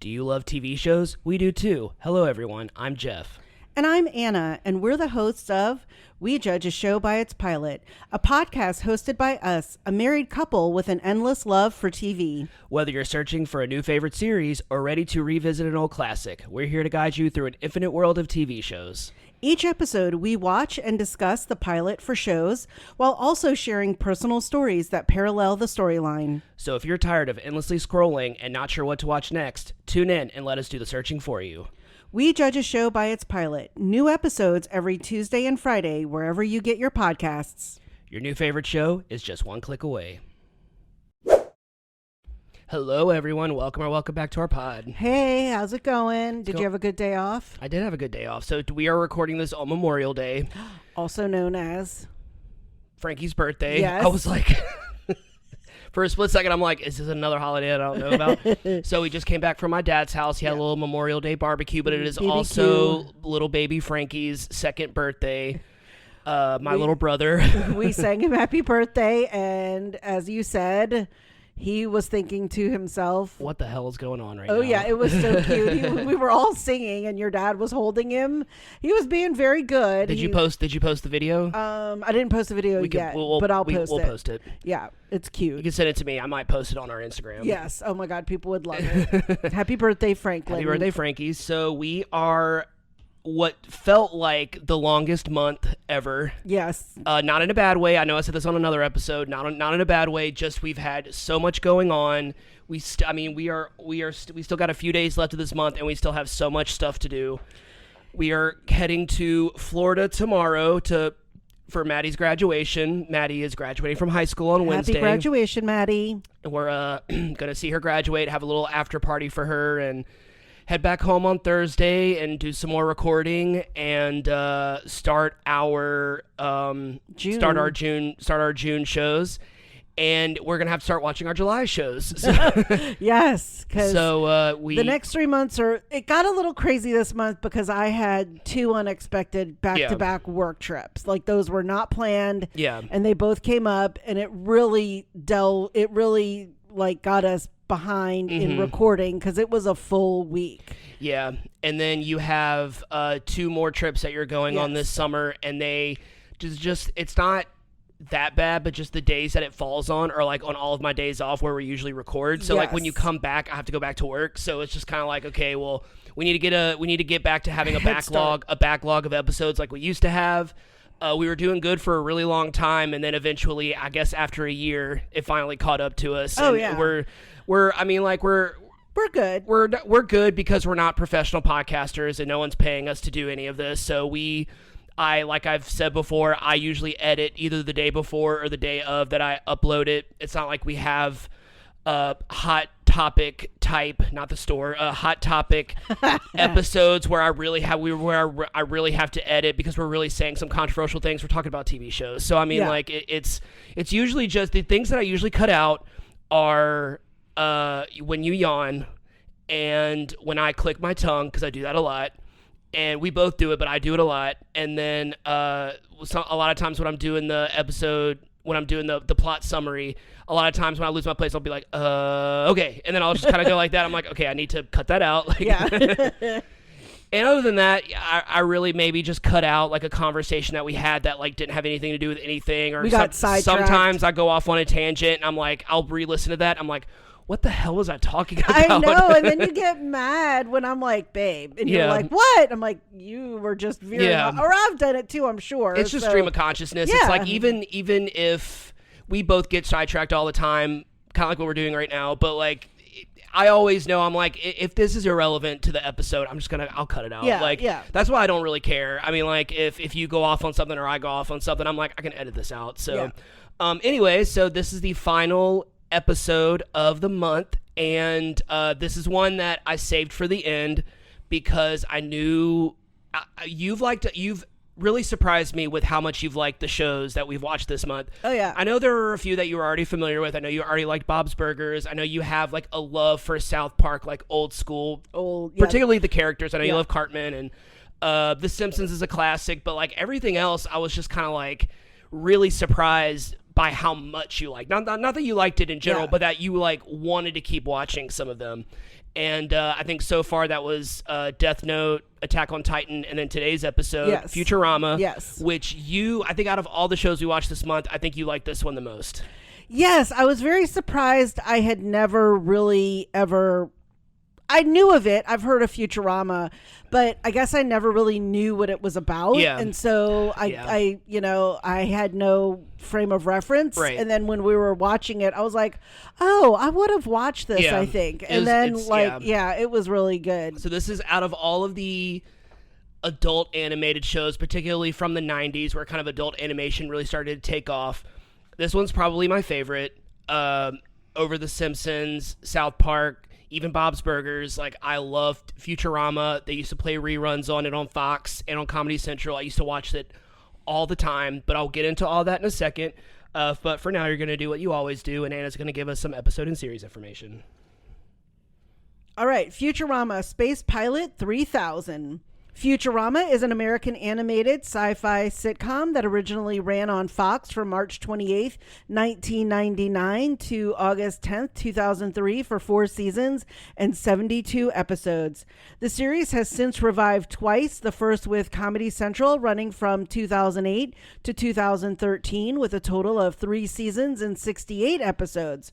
Do you love TV shows? We do too. Hello everyone, I'm Jeff. And I'm Anna, and we're the hosts of We Judge a Show by Its Pilot, a podcast hosted by us, a married couple with an endless love for TV. Whether you're searching for a new favorite series or ready to revisit an old classic, we're here to guide you through an infinite world of TV shows. Each episode, we watch and discuss the pilot for shows, while also sharing personal stories that parallel the storyline. So if you're tired of endlessly scrolling and not sure what to watch next, tune in and let us do the searching for you. We Judge a Show by Its Pilot. New episodes every Tuesday and Friday, wherever you get your podcasts. Your new favorite show is just one click away. Hello, everyone. Welcome back to our pod. Hey, how's it going? Did you have a good day off? I did have a good day off. So we are recording this on Memorial Day. Also known as Frankie's birthday. Yes. I was like... For a split second, I'm like, is this another holiday I don't know about? So we just came back from my dad's house. He had a little Memorial Day barbecue, but it is BBQ. Also little baby Frankie's second birthday. Little brother. We sang him happy birthday, and as you said, he was thinking to himself, what the hell is going on right now? Oh, yeah, it was so cute. We were all singing, and your dad was holding him. He was being very good. Did you post the video? I didn't post the video yet, but I'll post it. We'll post it. Yeah, it's cute. You can send it to me. I might post it on our Instagram. Yes. Oh, my God, people would love it. Happy birthday, Franklin. Happy birthday, Frankie. So we are... what felt like the longest month ever. Yes. Not in a bad way. I know I said this on another episode. Not in a bad way. Just we've had so much going on. We still got a few days left of this month, and we still have so much stuff to do. We are heading to Florida tomorrow for Maddie's graduation. Maddie is graduating from high school on Wednesday. Happy graduation, Maddie. And we're gonna see her graduate, have a little after party for her, and head back home on Thursday and do some more recording and start our June shows, and we're gonna have to start watching our July shows. So, yes, because the next 3 months it got a little crazy this month because I had two unexpected back-to-back work trips. Like those were not planned. Yeah, and they both came up, and it really got us behind in recording because it was a full week. Yeah, and then you have 2 more trips that you're going on this summer, and they just it's not that bad, but just the days that it falls on are like on all of my days off where we usually record. So like when you come back, I have to go back to work. So it's just kind of like, okay, well, we need to get back to having a backlog of episodes like we used to have. We were doing good for a really long time, and then eventually, I guess after a year, it finally caught up to us. Oh, and yeah. We're good. We're good because we're not professional podcasters, and no one's paying us to do any of this. So like I've said before, I usually edit either the day before or the day of that I upload it. It's not like we have hot topic type, not the store, hot topic episodes where I really have to edit because we're really saying some controversial things. We're talking about TV shows. So I mean, like it's usually just the things that I usually cut out are when you yawn and when I click my tongue, because I do that a lot. And we both do it, but I do it a lot. And then a lot of times when I'm doing the episode, when I'm doing the plot summary, a lot of times when I lose my place, I'll be like, okay. And then I'll just kind of go like that. I'm like, okay, I need to cut that out. Like, yeah. And other than that, I really maybe just cut out like a conversation that we had that like didn't have anything to do with anything. Or we got sidetracked. Sometimes I go off on a tangent and I'm like, I'll re-listen to that. I'm like, what the hell was I talking about? I know, and then you get mad when I'm like, babe, and you're like, what? I'm like, you were just veering off. Or I've done it too, I'm sure. It's just stream of consciousness. Yeah. It's like even if we both get sidetracked all the time, kind of like what we're doing right now, but like I always know, I'm like, if this is irrelevant to the episode, I'll cut it out. That's why I don't really care. I mean, like if you go off on something or I go off on something, I'm like, I can edit this out. So anyway, so this is the final episode of the month, and this is one that I saved for the end because I knew you've really surprised me with how much you've liked the shows that we've watched this month. Oh yeah, I know there are a few that you were already familiar with. I know you already liked Bob's Burgers. I know you have like a love for South Park, like old school, particularly the characters. I know you love Cartman, and The Simpsons is a classic, but like everything else, I was just kind of like really surprised by how much you like. Not that you liked it in general, but that you like wanted to keep watching some of them. And I think so far that was Death Note, Attack on Titan, and then today's episode, Futurama. Yes. Which I think out of all the shows we watched this month, I think you like this one the most. Yes, I was very surprised. I had never really ever... I knew of it. I've heard of Futurama, but I guess I never really knew what it was about. Yeah. And so I had no frame of reference. Right. And then when we were watching it, I was like, oh, I would have watched this, I think. And it was really good. So this is out of all of the adult animated shows, particularly from the 90s, where kind of adult animation really started to take off. This one's probably my favorite. Over The Simpsons, South Park, even Bob's Burgers. Like, I loved Futurama. They used to play reruns on it on Fox and on Comedy Central. I used to watch it all the time, but I'll get into all that in a second. But for now, you're going to do what you always do, and Anna's going to give us some episode and series information. All right, Futurama Space Pilot 3000. Futurama is an American animated sci-fi sitcom that originally ran on Fox from March 28th, 1999 to August 10th, 2003 for 4 seasons and 72 episodes. The series has since revived twice, the first with Comedy Central running from 2008 to 2013 with a total of 3 seasons and 68 episodes.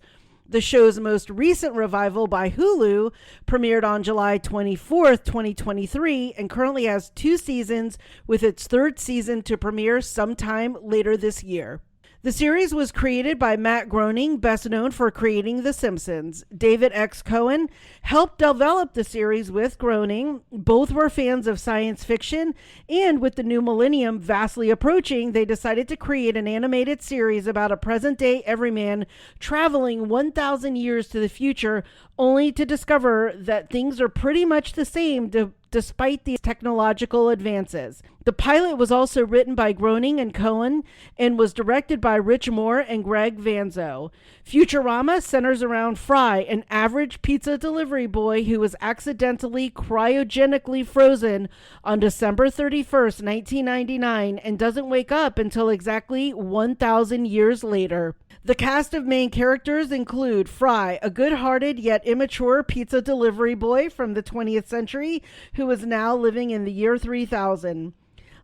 The show's most recent revival by Hulu premiered on July 24th, 2023, and currently has 2 seasons, with its 3rd season to premiere sometime later this year. The series was created by Matt Groening, best known for creating The Simpsons. David X. Cohen helped develop the series with Groening. Both were fans of science fiction, and with the new millennium vastly approaching, they decided to create an animated series about a present-day everyman traveling 1,000 years to the future, only to discover that things are pretty much the same despite these technological advances. The pilot was also written by Groening and Cohen and was directed by Rich Moore and Greg Vanzo. Futurama centers around Fry, an average pizza delivery boy who was accidentally cryogenically frozen on December 31st, 1999, and doesn't wake up until exactly 1,000 years later. The cast of main characters include Fry, a good-hearted yet immature pizza delivery boy from the 20th century who is now living in the year 3000.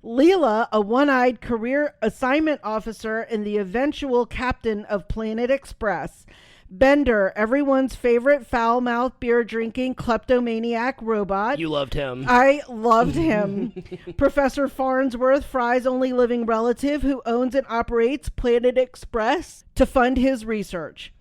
Leela, a one-eyed career assignment officer and the eventual captain of Planet Express. Bender, everyone's favorite foul-mouthed beer-drinking kleptomaniac robot. You loved him. I loved him. Professor Farnsworth, Fry's only living relative who owns and operates Planet Express to fund his research.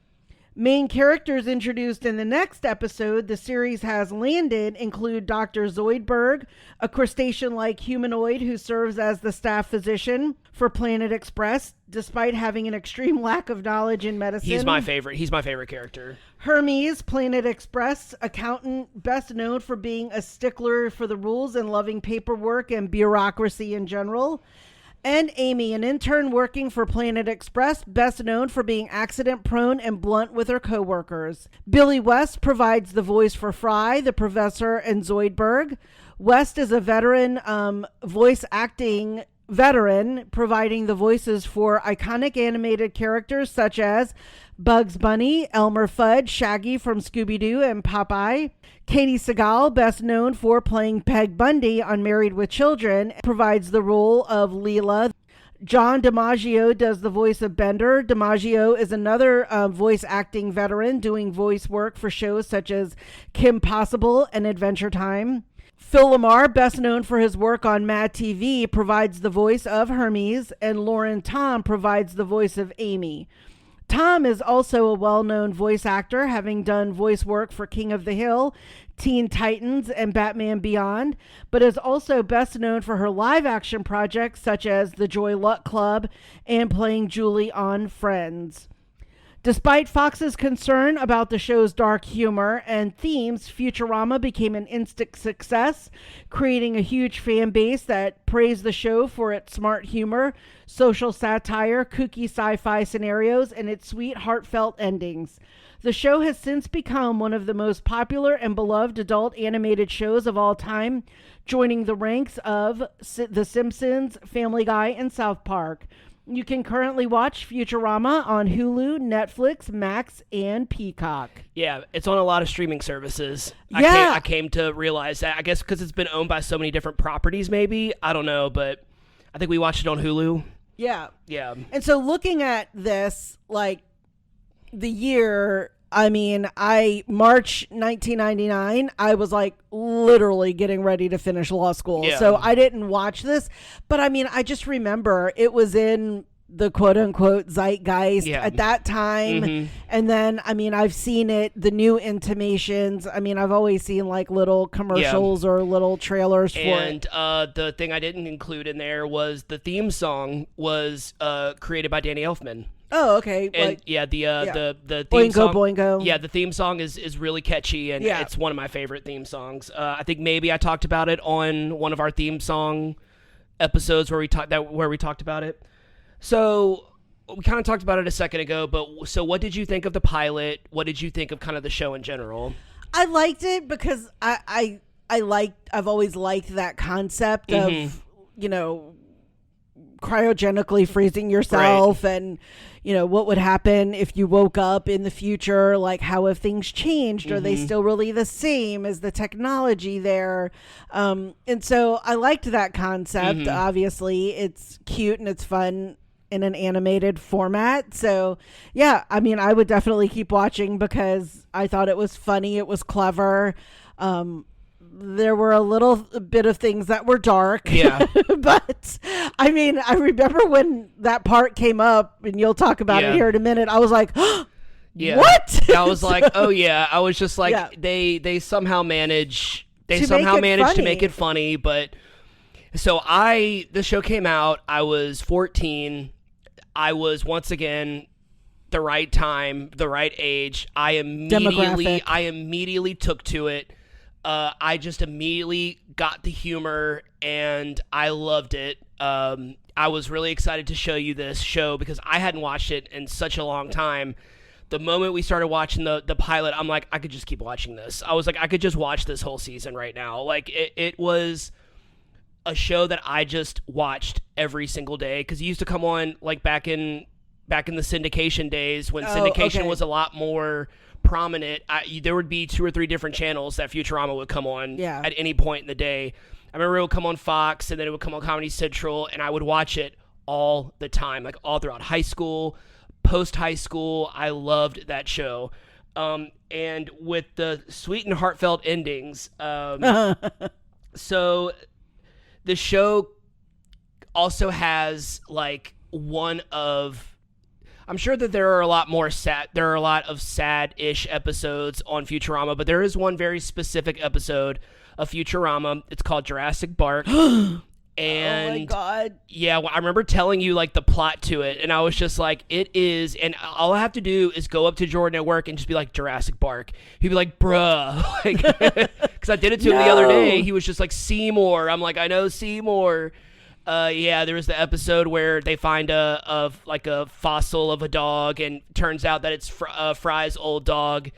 Main characters introduced in the next episode the series has landed include Dr. Zoidberg, a crustacean-like humanoid who serves as the staff physician for Planet Express, despite having an extreme lack of knowledge in medicine. He's my favorite character. Hermes, Planet Express accountant, best known for being a stickler for the rules and loving paperwork and bureaucracy in general. And Amy, an intern working for Planet Express, best known for being accident-prone and blunt with her coworkers. Billy West provides the voice for Fry, the professor, and Zoidberg. West is a veteran voice acting veteran, providing the voices for iconic animated characters such as Bugs Bunny, Elmer Fudd, Shaggy from Scooby-Doo, and Popeye. Katie Seagal, best known for playing Peg Bundy on Married with Children, provides the role of Leela. John DiMaggio does the voice of Bender. DiMaggio is another voice acting veteran doing voice work for shows such as Kim Possible and Adventure Time. Phil Lamar, best known for his work on Mad TV, provides the voice of Hermes, and Lauren Tom provides the voice of Amy. Tom is also a well-known voice actor, having done voice work for King of the Hill, Teen Titans, and Batman Beyond, but is also best known for her live-action projects such as The Joy Luck Club and playing Julie on Friends. Despite Fox's concern about the show's dark humor and themes, Futurama became an instant success, creating a huge fan base that praised the show for its smart humor, social satire, kooky sci-fi scenarios, and its sweet, heartfelt endings. The show has since become one of the most popular and beloved adult animated shows of all time, joining the ranks of The Simpsons, Family Guy, and South Park. You can currently watch Futurama on Hulu, Netflix, Max, and Peacock. Yeah, it's on a lot of streaming services. Yeah. I came to realize that. I guess because it's been owned by so many different properties, maybe. I don't know, but I think we watched it on Hulu. Yeah. Yeah. And so looking at this, like, the year, I mean, March 1999, I was like literally getting ready to finish law school. Yeah. So I didn't watch this, but I mean, I just remember it was in the quote unquote zeitgeist at that time. Mm-hmm. And then, I mean, I've seen it, the new intimations. I mean, I've always seen like little commercials or little trailers for it. And the thing I didn't include in there was the theme song was created by Danny Elfman. Oh, okay. And like, the theme Boingo song, Boingo. Yeah, the theme song is really catchy, and it's one of my favorite theme songs. I think maybe I talked about it on one of our theme song episodes where we talked about it. So we kind of talked about it a second ago, but so what did you think of the pilot? What did you think of kind of the show in general? I liked it because I've always liked that concept of, you know, cryogenically freezing yourself and, you know, what would happen if you woke up in the future, like how have things changed? Are they still really the same? Is the technology there? And so I liked that concept. Obviously it's cute and it's fun in an animated format. So yeah, I mean, I would definitely keep watching because I thought it was funny. It was clever. There were a little bit of things that were dark. Yeah. But I mean, I remember when that part came up, and you'll talk about it here in a minute. I was like, yeah. What? I was like, oh yeah. I was just like, they somehow manage to make it funny. But so the show came out, I was 14. I was once again the right time, the right age. I immediately took to it. I just immediately got the humor and I loved it. I was really excited to show you this show because I hadn't watched it in such a long time. The moment we started watching the pilot, I'm like, I could just keep watching this. I was like, I could just watch this whole season right now. Like it was a show that I just watched every single day because it used to come on like back in the syndication days when syndication was a lot more prominent. There would be 2 or 3 different channels that Futurama would come on at any point in the day. I remember it would come on Fox and then it would come on Comedy Central and I would watch it all the time, like all throughout high school, post high school. I loved that show. And with the sweet and heartfelt endings, so the show also has like I'm sure that there are a lot of sad-ish episodes on Futurama, but there is one very specific episode of Futurama. It's called Jurassic Park. And oh my God. Yeah, well, I remember telling you like the plot to it, and I was just like, it is, and all I have to do is go up to Jordan at work and just be like, Jurassic Park. He'd be like, bruh. Like, because I did it to him the other day. He was just like, Seymour. I'm like, I know Seymour. Yeah, there was the episode where they find a fossil of a dog, and turns out that it's Fry's old dog,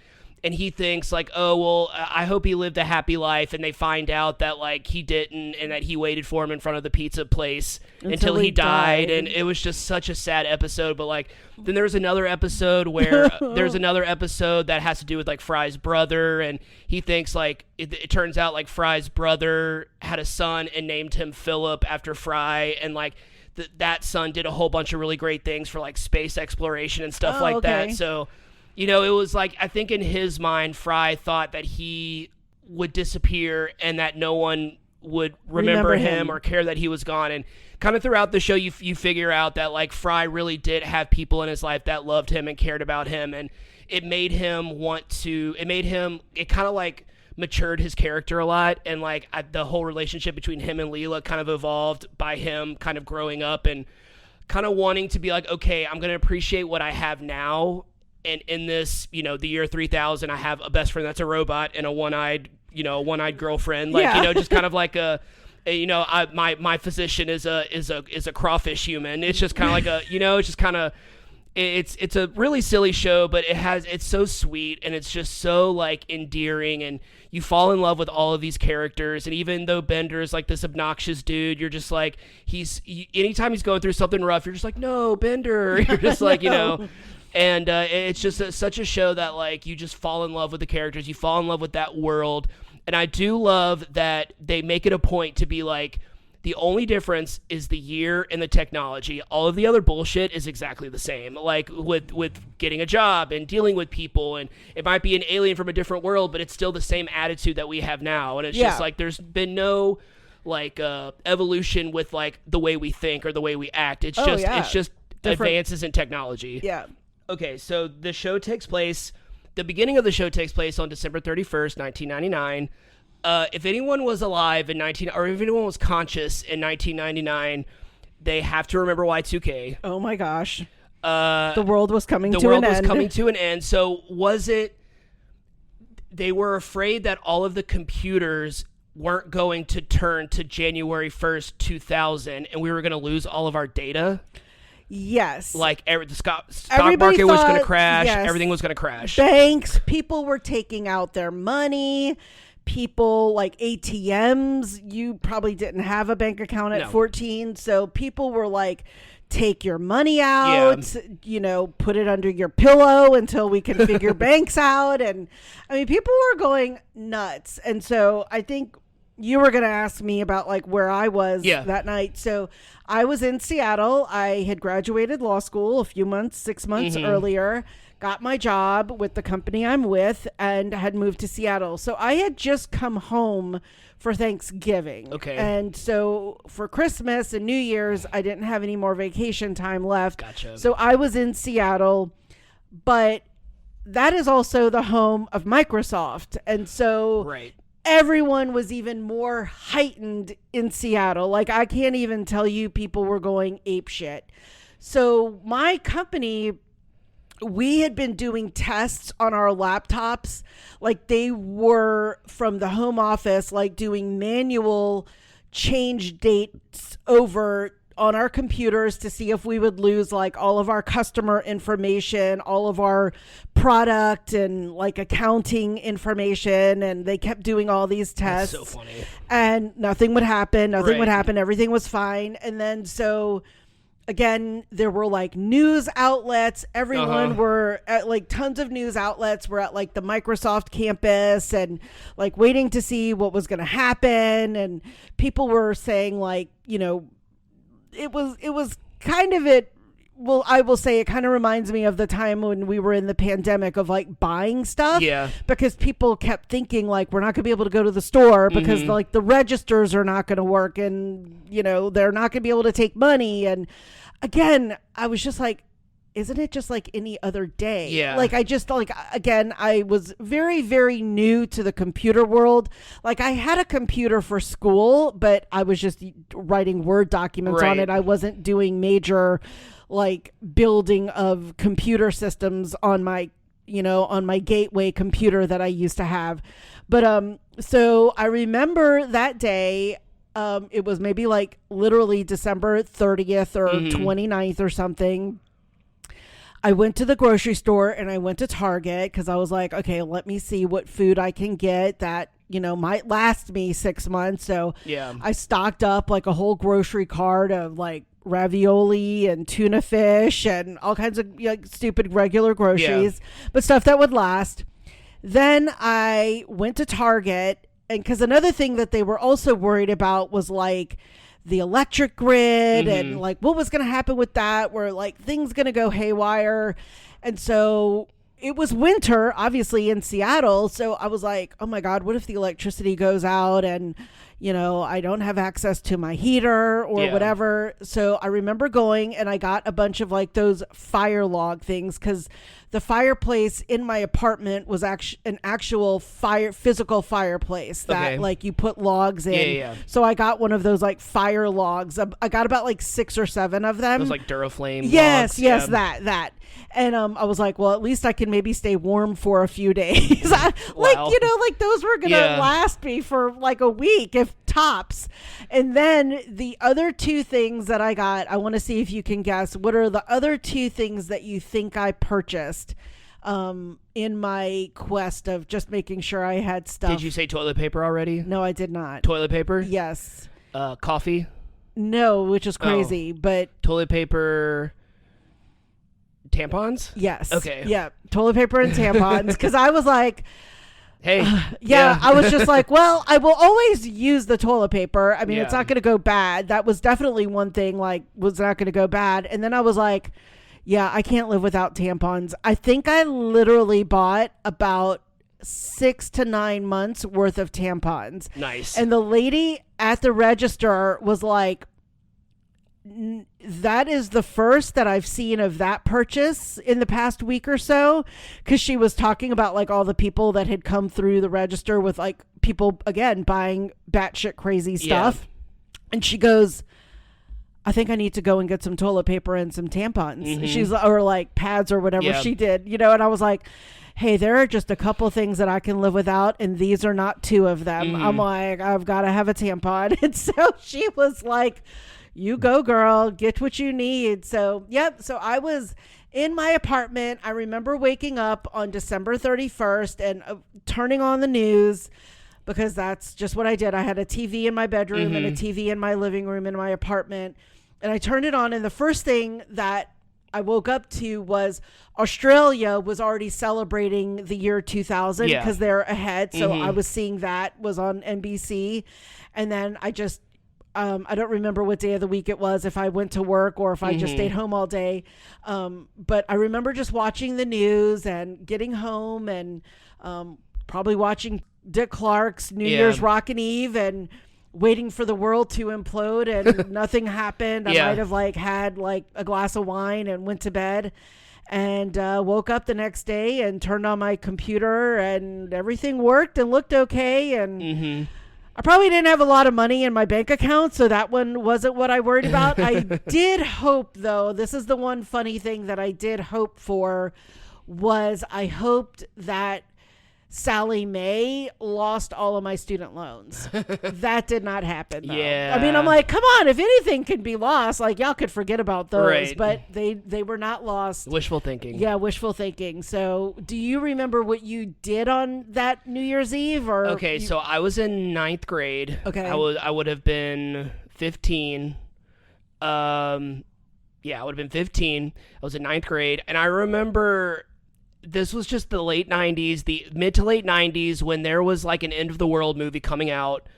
and he thinks like, oh well, I hope he lived a happy life, and they find out that like he didn't, and that he waited for him in front of the pizza place until he died, and it was just such a sad episode. But like, then there's another episode where that has to do with like Fry's brother, and he thinks like it turns out like Fry's brother had a son and named him Philip after Fry, and like that son did a whole bunch of really great things for like space exploration and stuff that. So, you know, it was like, I think in his mind, Fry thought that he would disappear and that no one would remember him or care that he was gone. And kind of throughout the show, you figure out that like Fry really did have people in his life that loved him and cared about him. And it made him it kind of like matured his character a lot. And like the whole relationship between him and Leela kind of evolved by him kind of growing up and kind of wanting to be like, okay, I'm going to appreciate what I have now. And in this, you know, the year 3000, I have a best friend that's a robot and a one-eyed girlfriend. Like, you know, just kind of like my physician is a crawfish human. It's just kind of like it's just kind of, it's a really silly show, but it's so sweet, and it's just so like endearing, and you fall in love with all of these characters. And even though Bender is like this obnoxious dude, you're just like, anytime he's going through something rough, you're just like, no, Bender. You're just like, you know. And it's just such a show that like you just fall in love with the characters, you fall in love with that world. And I do love that they make it a point to be like, the only difference is the year and the technology. All of the other bullshit is exactly the same. Like with getting a job and dealing with people, and it might be an alien from a different world, but it's still the same attitude that we have now. And it's just like there's been no like evolution with like the way we think or the way we act. It's just different advances in technology. Yeah. Okay, so the show takes place. The beginning of the show takes place on December 31st, 1999. If anyone was alive or if anyone was conscious in 1999, they have to remember Y2K. Oh my gosh. The world was coming to an end. The world was coming to an end. So was it, they were afraid that all of the computers weren't going to turn to January 1st, 2000, and we were going to lose all of our data? Yes. Like the stock market was going to crash. Yes. Everything was going to crash. Banks, people were taking out their money. People like ATMs, you probably didn't have a bank account at 14. So people were like, take your money out, you know, put it under your pillow until we can figure banks out. And I mean, people were going nuts. And so I think you were going to ask me about like where I was that night. So I was in Seattle. I had graduated law school a few months, 6 months earlier. Got my job with the company I'm with, and had moved to Seattle. So I had just come home for Thanksgiving. Okay. And so for Christmas and New Year's, I didn't have any more vacation time left. Gotcha. So I was in Seattle, but that is also the home of Microsoft. And so everyone was even more heightened in Seattle. Like, I can't even tell you, people were going apeshit. So my company, we had been doing tests on our laptops, like they were from the home office, like doing manual change dates over on our computers to see if we would lose like all of our customer information, all of our product and like accounting information. And they kept doing all these tests. That's so funny. And nothing would happen. Nothing would happen. Everything was fine. And then so again, there were like news outlets. Everyone were at like tons of news outlets were at like the Microsoft campus and like waiting to see what was going to happen. And people were saying like, you know, it was kind of it. Well, I will say it kind of reminds me of the time when we were in the pandemic of like buying stuff. Yeah. Because people kept thinking like, we're not going to be able to go to the store because like the registers are not going to work and, you know, they're not going to be able to take money. And again, I was just like, isn't it just like any other day? Yeah. Like I just like, again, I was very, very new to the computer world. Like I had a computer for school, but I was just writing Word documents on it. I wasn't doing major like building of computer systems on my, you know, on my gateway computer that I used to have. But so I remember that day, it was maybe like literally December 30th or 29th or something. I went to the grocery store and I went to Target because I was like, okay, let me see what food I can get that, you know, might last me 6 months. So I stocked up like a whole grocery cart of like ravioli and tuna fish and all kinds of like stupid regular groceries, but stuff that would last. Then I went to Target, and because another thing that they were also worried about was like the electric grid and like what was going to happen with that, where like things going to go haywire. And so it was winter, obviously, in Seattle. So I was like, oh my God, what if the electricity goes out and, you know, I don't have access to my heater or whatever. So I remember going and I got a bunch of like those fire log things, because the fireplace in my apartment was an actual physical fireplace that like you put logs in. So I got one of those like fire logs. I got about like 6 or 7 of them. Those like Duraflame logs. Yes, that. And I was like, well, at least I can maybe stay warm for a few days. Like, you know, like those were going to last me for like a week if tops. And then the other two things that I got, I want to see if you can guess. What are the other two things that you think I purchased in my quest of just making sure I had stuff? Did you say toilet paper already? No, I did not. Toilet paper? Yes. Coffee? No, which is crazy, but... Toilet paper... Tampons? Yes. Okay. Yeah, toilet paper and tampons. Because I was like... Hey. Yeah, I was just like, well, I will always use the toilet paper. I mean, it's not going to go bad. That was definitely one thing, like, was not going to go bad. And then I was like, yeah, I can't live without tampons. I think I literally bought about 6 to 9 months worth of tampons. Nice. And the lady at the register was like, that is the first that I've seen of that purchase in the past week or so, because she was talking about like all the people that had come through the register with like people again buying batshit crazy stuff. And she goes, I think I need to go and get some toilet paper and some tampons. She's or like pads or whatever she did, you know. And I was like, hey, there are just a couple things that I can live without, and these are not two of them. I'm like, I've got to have a tampon. And so she was like, you go, girl, get what you need. So, yep. So I was in my apartment. I remember waking up on December 31st and turning on the news, because that's just what I did. I had a TV in my bedroom and a TV in my living room in my apartment. And I turned it on. And the first thing that I woke up to was Australia was already celebrating the year 2000 because they're ahead. So I was seeing that was on NBC. And then I just... I don't remember what day of the week it was, if I went to work or if I just stayed home all day. But I remember just watching the news and getting home and probably watching Dick Clark's New Year's Rockin' Eve and waiting for the world to implode, and nothing happened. I might have like had like a glass of wine and went to bed, and woke up the next day and turned on my computer and everything worked and looked okay. And I probably didn't have a lot of money in my bank account, so that one wasn't what I worried about. I did hope, though, this is the one funny thing that I did hope for, was I hoped that Sally Mae lost all of my student loans. That did not happen, though. Yeah. I mean, I'm like, come on, if anything can be lost, like, y'all could forget about those. Right. But they were not lost. Wishful thinking. Yeah, wishful thinking. So do you remember what you did on that New Year's Eve? Or Okay, so I was in 9th grade. Okay. I would have been 15. I would have been 15. I was in 9th grade, and I remember... This was just the late 90s, the mid to late 90s, when there was like an end of the world movie coming out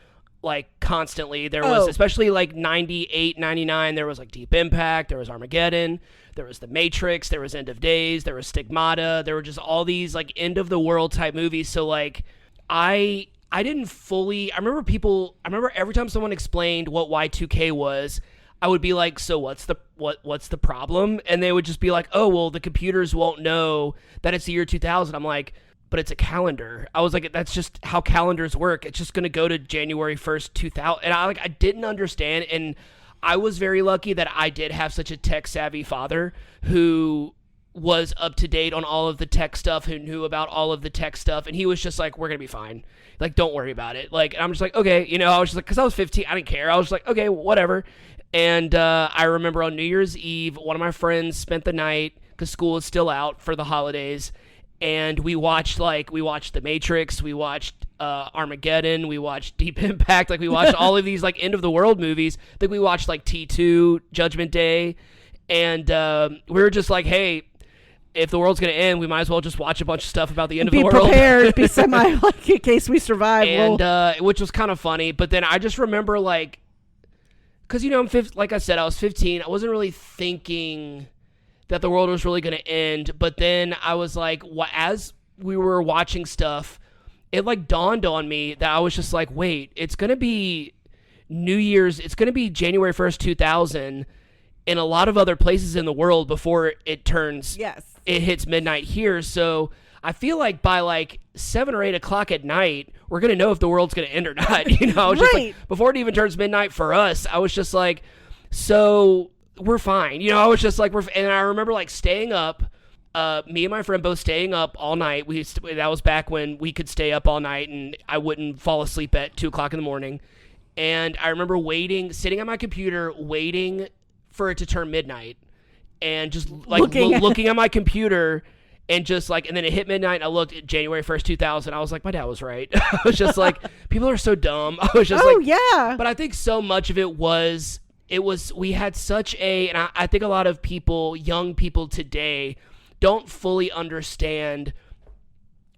like constantly. There was, especially like 98, 99, there was like Deep Impact, there was Armageddon, there was The Matrix, there was End of Days, there was Stigmata, there were just all these like end of the world type movies. So like I didn't fully, I remember every time someone explained what Y2K was, I would be like, so what's the problem? And they would just be like, oh, well, the computers won't know that it's the year 2000. I'm like, but it's a calendar. I was like, that's just how calendars work. It's just going to go to January 1st, 2000. And I didn't understand. And I was very lucky that I did have such a tech savvy father who was up to date on all of the tech stuff, who knew about all of the tech stuff. And he was just like, we're going to be fine. Like, don't worry about it. Like, and I'm just like, okay, you know, I was just like, cause I was 15. I didn't care. I was just like, okay, whatever. And I remember on New Year's Eve, one of my friends spent the night, because school is still out for the holidays, and we watched The Matrix, we watched Armageddon, we watched Deep Impact, like we watched all of these like end of the world movies. I think we watched like T2, Judgment Day, and we were just like, hey, if the world's gonna end, we might as well just watch a bunch of stuff about the end of the world. Be prepared, be semi like in case we survive. And which was kind of funny. But then I just remember like, because, you know, like I said, I was 15. I wasn't really thinking that the world was really going to end. But then I was like, as we were watching stuff, it like dawned on me that I was just like, wait, it's going to be New Year's. It's going to be January 1st, 2000 in a lot of other places in the world before it turns. Yes. It hits midnight here. So I feel like by like 7 or 8 o'clock at night, we're going to know if the world's going to end or not. You know, just like, before it even turns midnight for us, I was just like, so we're fine. You know, I was just like, and I remember like staying up, me and my friend both staying up all night. That was back when we could stay up all night and I wouldn't fall asleep at 2 o'clock in the morning. And I remember sitting at my computer, waiting for it to turn midnight, and just like looking at my computer, and just like, and then it hit midnight. And I looked at January 1st, 2000. I was like, my dad was right. I was just like, people are so dumb. I was just yeah. But I think so much of it was we had such and I think a lot of people, young people today, don't fully understand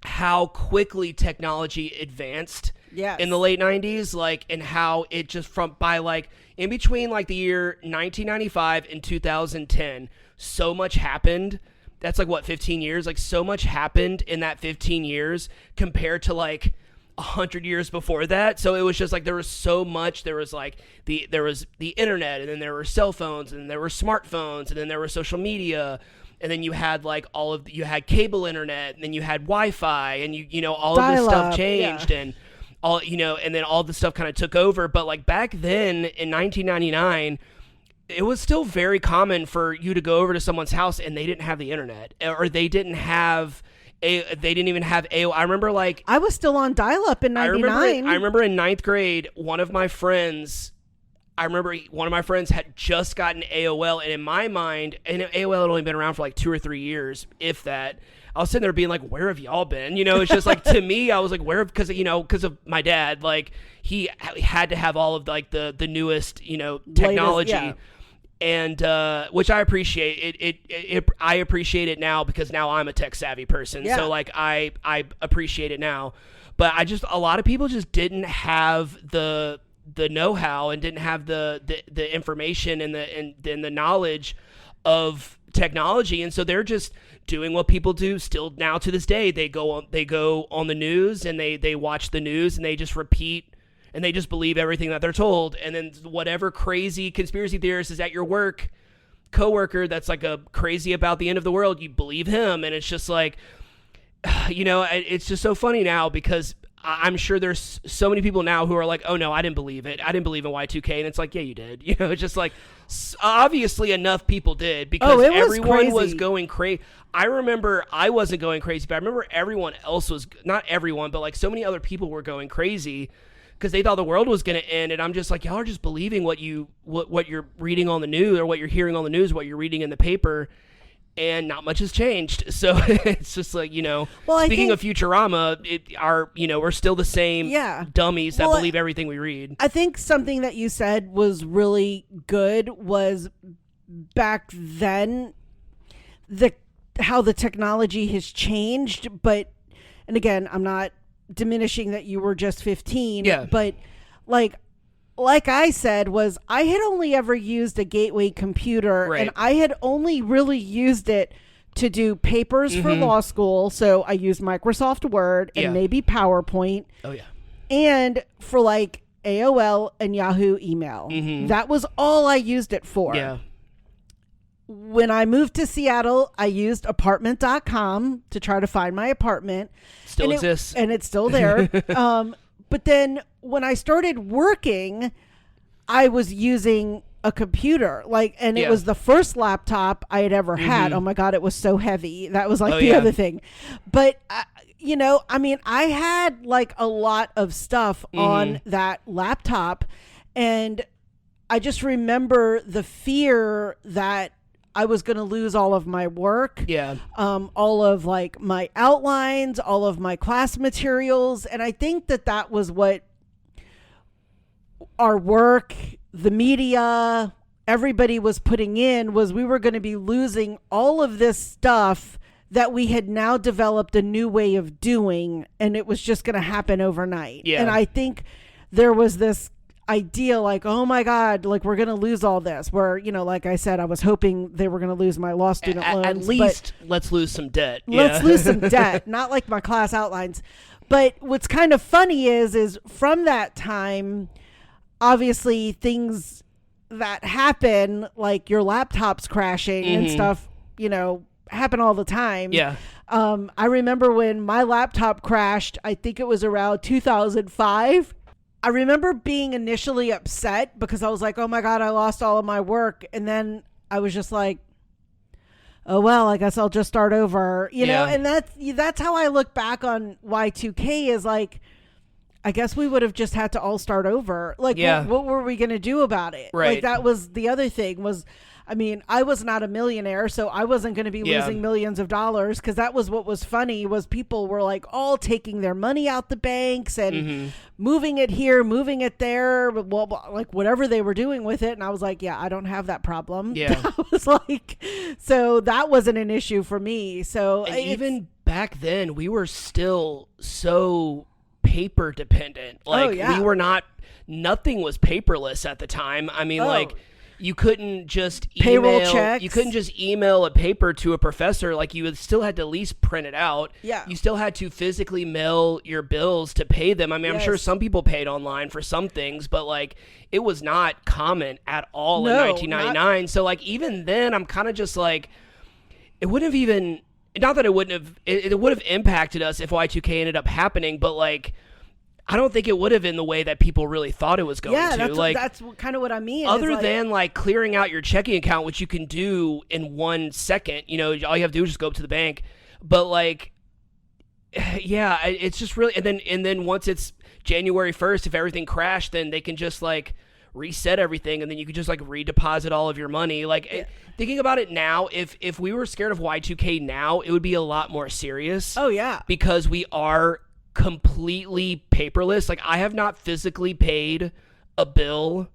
how quickly technology advanced in the late 90s, like, and how it just in between like the year 1995 and 2010, so much happened. That's like, what, 15 years? Like, so much happened in that 15 years compared to like 100 years before that. So it was just like, there was so much. There was like there was the internet, and then there were cell phones, and then there were smartphones, and then there was social media. And then you had like you had cable internet, and then you had Wi-Fi, and you know, all of this stuff changed, and all, you know, and then all the stuff kind of took over. But like back then in 1999, it was still very common for you to go over to someone's house and they didn't have the internet, or they didn't even have AOL. I remember like I was still on dial-up in 99. I remember in 9th grade, one of my friends had just gotten AOL, and in my mind, and AOL had only been around for like 2 or 3 years, if that. I was sitting there being like, where have y'all been? You know, it's just like, to me, I was like, because of my dad, like, he had to have all of like the newest, you know, technology. Latest, and which I appreciate. I appreciate it now, because now I'm a tech savvy person. So like, I appreciate it now. But a lot of people just didn't have the know-how, and didn't have the information and the knowledge of technology, and so they're just doing what people do still now to this day. They go on the news, and they watch the news, and they just repeat, and they just believe everything that they're told. And then whatever crazy conspiracy theorist is at your coworker that's like a crazy about the end of the world, you believe him. And it's just like, you know, it's just so funny now, because I'm sure there's so many people now who are like, oh no, I didn't believe it. I didn't believe in Y2K. And it's like, yeah, you did. You know, it's just like, obviously enough people did, because everyone was going crazy. I remember I wasn't going crazy, but I remember everyone else was, not everyone, but like so many other people were going crazy because they thought the world was going to end. And I'm just like, y'all are just believing what you're reading on the news, or what you're hearing on the news, what you're reading in the paper. And not much has changed. So it's just like, you know, speaking of Futurama, we're still the same dummies that believe everything we read. I think something that you said was really good was, back then, how the technology has changed. But, and again, I'm not diminishing that you were just 15. Yeah. But like I said, was I had only ever used a gateway computer, right, and I had only really used it to do papers for law school. So I used Microsoft Word and maybe PowerPoint. Oh yeah. And for like AOL and Yahoo email. That was all I used it for. Yeah. When I moved to Seattle, I used apartment.com to try to find my apartment. Still exists. And it's still there. But then when I started working, I was using a computer, and it was the first laptop I had ever had. Oh my God, it was so heavy. That was like the other thing. But, you know, I mean, I had like a lot of stuff on that laptop, and I just remember the fear that I was going to lose all of my work. Yeah. All of like my outlines, all of my class materials. And I think that was what our work, the media, everybody was putting in, was we were going to be losing all of this stuff that we had now developed a new way of doing. And it was just going to happen overnight. Yeah. And I think there was this idea like, oh my God, like we're going to lose all this, where, you know, like I said, I was hoping they were going to lose my law student loans. At least let's lose some debt. Let's lose some debt, not like my class outlines. But what's kind of funny is from that time, obviously things that happen, like your laptop's crashing and stuff, you know, happen all the time. Yeah. I remember when my laptop crashed, I think it was around 2005. I remember being initially upset because I was like, oh my God, I lost all of my work. And then I was just like, oh, well, I guess I'll just start over, you know? And that's how I look back on Y2K, is like, I guess we would have just had to all start over. Like, Yeah. what were we going to do about it? Right. Like, that was the other thing was, I mean, I was not a millionaire, so I wasn't going to be losing millions of dollars, because that was what was funny, was people were like all taking their money out the banks and moving it here, moving it there, well, like whatever they were doing with it. And I was like, yeah, I don't have that problem. Yeah. I was like, so that wasn't an issue for me. So and even back then, we were still so paper dependent. Like, we were not, nothing was paperless at the time. I mean, like, you couldn't just payroll email, checks. you couldn't just email a paper to a professor. Like, you still had to at least print it out. Yeah. You still had to physically mail your bills to pay them. I mean, I'm sure some people paid online for some things, but like, it was not common at all in 1999. So like, even then, I'm kind of just like, it wouldn't have even, not that it wouldn't have, it would have impacted us if Y2K ended up happening, but like, I don't think it would have in the way that people really thought it was going to. That's kind of what I mean. Other than like clearing out your checking account, which you can do in 1 second, you know, all you have to do is just go up to the bank. But like, yeah, it's just really, and then once it's January 1st, if everything crashed, then they can just like reset everything, and then you could just like redeposit all of your money. Like, thinking about it now, if we were scared of Y2K now, it would be a lot more serious. Oh yeah, because we are completely paperless. Like, I have not physically paid a bill.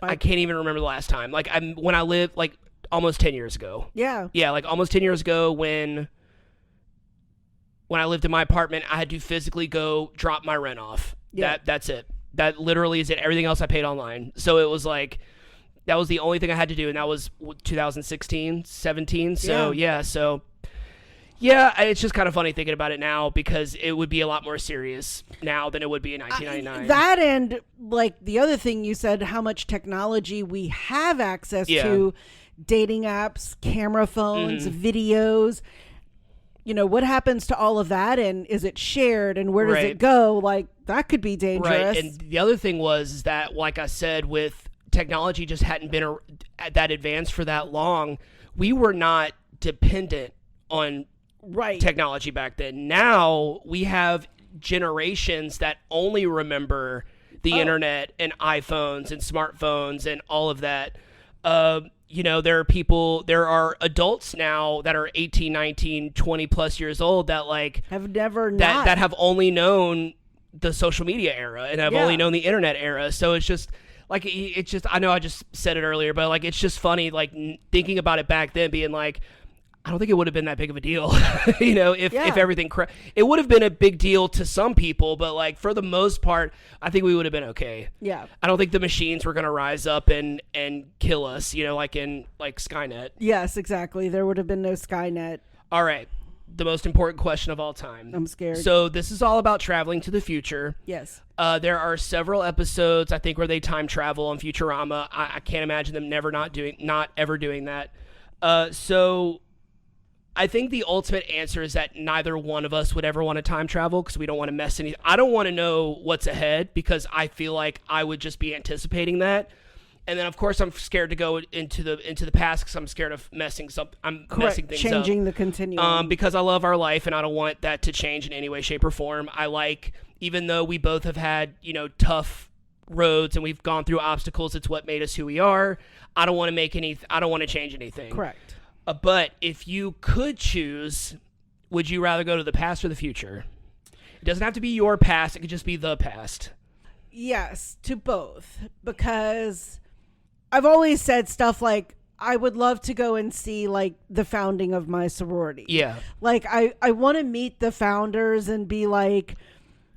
I can't even remember the last time. Like, when I lived, like, almost 10 years ago. Yeah. Yeah, like almost 10 years ago when I lived in my apartment, I had to physically go drop my rent off. Yeah. That's it. That literally is it. Everything else I paid online. So it was like, that was the only thing I had to do, and that was 2016, 17. So yeah, it's just kind of funny thinking about it now, because it would be a lot more serious now than it would be in 1999. That, and like the other thing you said, how much technology we have access to, dating apps, camera phones, videos. You know, what happens to all of that, and is it shared, and where does it go? Like, that could be dangerous. Right, and the other thing is that, like I said, with technology just hadn't been that advanced for that long, we were not dependent on technology back then. Now we have generations that only remember the internet and iPhones and smartphones and all of that. You know, there are adults now that are 18, 19, 20 plus years old that like have never that have only known the social media era and have only known the internet era. So it's just like, I know I just said it earlier, but like, it's just funny, like thinking about it back then, being like, I don't think it would have been that big of a deal, you know, if everything, it would have been a big deal to some people, but like for the most part, I think we would have been okay. Yeah. I don't think the machines were going to rise up and kill us, you know, like in like Skynet. Yes, exactly. There would have been no Skynet. All right. The most important question of all time. I'm scared. So this is all about traveling to the future. Yes. There are several episodes, I think, where they time travel on Futurama. I can't imagine them not ever doing that. So I think the ultimate answer is that neither one of us would ever want to time travel, because we don't want to mess anything. I don't want to know what's ahead, because I feel like I would just be anticipating that. And then, of course, I'm scared to go into the past, because I'm scared of messing things up. Changing the continuum. Because I love our life, and I don't want that to change in any way, shape, or form. Even though we both have had, you know, tough roads and we've gone through obstacles, it's what made us who we are. I don't want to change anything. Correct. But if you could choose, would you rather go to the past or the future? It doesn't have to be your past. It could just be the past. Yes, to both. Because I've always said stuff like, I would love to go and see like the founding of my sorority. Yeah. Like, I want to meet the founders and be like,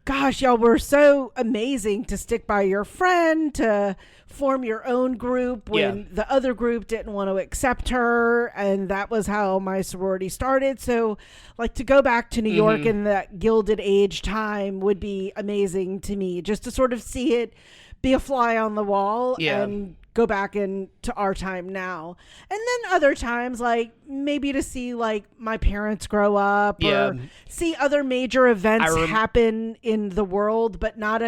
gosh, y'all were so amazing to stick by your friend, to form your own group when the other group didn't want to accept her. And that was how my sorority started. So like, to go back to New York in that Gilded Age time would be amazing to me, just to sort of see it, be a fly on the wall and go back into our time now. And then other times, like maybe to see like my parents grow up or see other major events happen in the world, but not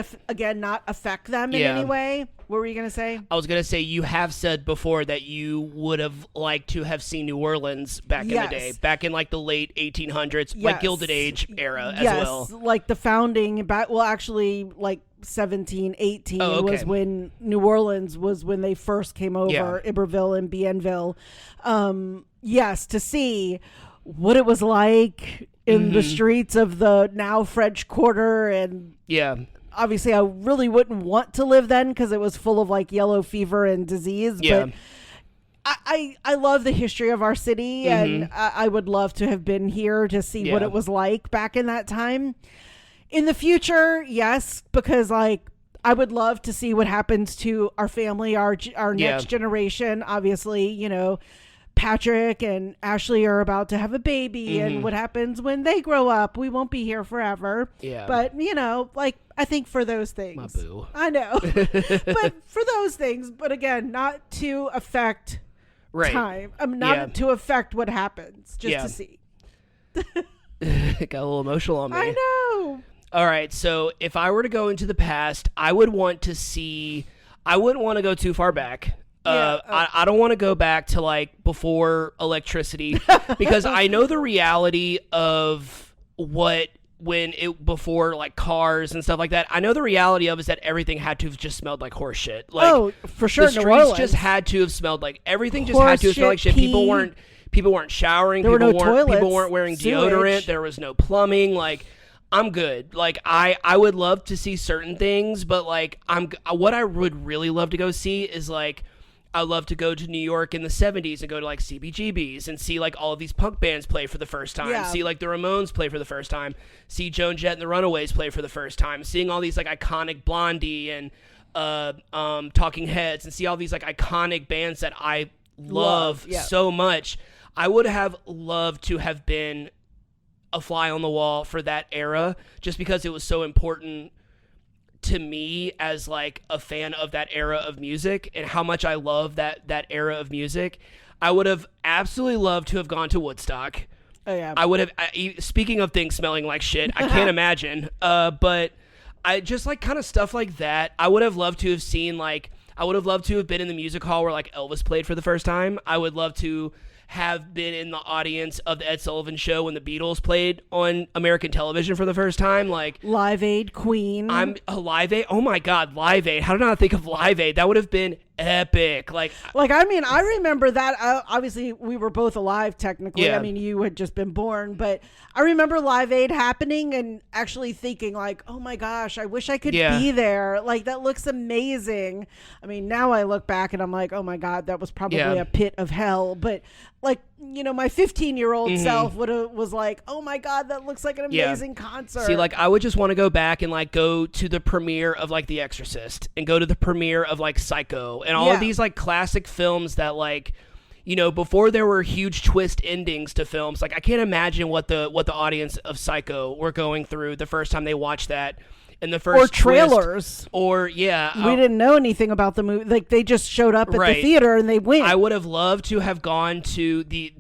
not affect them in any way. What were you going to say? I was going to say, you have said before that you would have liked to have seen New Orleans back in the day, back in like the late 1800s, like Gilded Age era as well. Like the founding, actually like 1718 was when New Orleans was when they first came over, Iberville and Bienville. Yes, to see what it was like in the streets of the now French Quarter. And obviously I really wouldn't want to live then because it was full of like yellow fever and disease. But I love the history of our city, and I would love to have been here to see what it was like back in that time. In the future, yes, because like I would love to see what happens to our family, our next generation. Obviously, you know, Patrick and Ashley are about to have a baby, and what happens when they grow up. We won't be here forever. Yeah. But, you know, like, I think for those things. My boo. I know. But for those things, but again, not to affect time. Not to affect what happens, just to see. It got a little emotional on me. I know. All right, so if I were to go into the past, I would want to see. I wouldn't want to go too far back. I don't want to go back to like before electricity because I know the reality of before like cars and stuff like that. I know the reality of is that everything had to have just smelled like horse shit. Like, for sure. The streets just had to have smelled like everything. Just had to have smelled like shit. People weren't showering. There were no toilets. People weren't wearing deodorant. There was no plumbing. Like, I'm good. Like, I would love to see certain things, but like what I would really love to go see is like, I'd love to go to New York in the 70s and go to like CBGBs and see like all of these punk bands play for the first time, see like the Ramones play for the first time, see Joan Jett and the Runaways play for the first time, seeing all these like iconic Blondie and Talking Heads, and see all these like iconic bands that I love so much. I would have loved to have been a fly on the wall for that era just because it was so important to me as like a fan of that era of music and how much I love that era of music. I would have absolutely loved to have gone to Woodstock. Oh yeah. I would have, speaking of things smelling like shit, I can't imagine. But I just like kind of stuff like that. I would have loved to have seen like, I would have loved to have been in the music hall where like Elvis played for the first time. I would love to have been in the audience of the Ed Sullivan Show when the Beatles played on American television for the first time. Like Live Aid, Queen. I'm a Live Aid. Oh my God, Live Aid. How did I not think of Live Aid? That would have been epic. Like I mean, I remember that. Obviously, we were both alive technically. Yeah. I mean, you had just been born, but I remember Live Aid happening and actually thinking like, oh my gosh, I wish I could be there. Like, that looks amazing. I mean, now I look back and I'm like, oh my God, that was probably a pit of hell. But like, you know, my 15-year-old self was like, oh my God, that looks like an amazing concert. See, like, I would just want to go back and like go to the premiere of like The Exorcist and go to the premiere of like Psycho and all of these like classic films that like, you know, before there were huge twist endings to films. Like, I can't imagine what the audience of Psycho were going through the first time they watched that. In the first or trailers, or we didn't know anything about the movie. Like, they just showed up at the theater and they went. I would have loved to have gone to the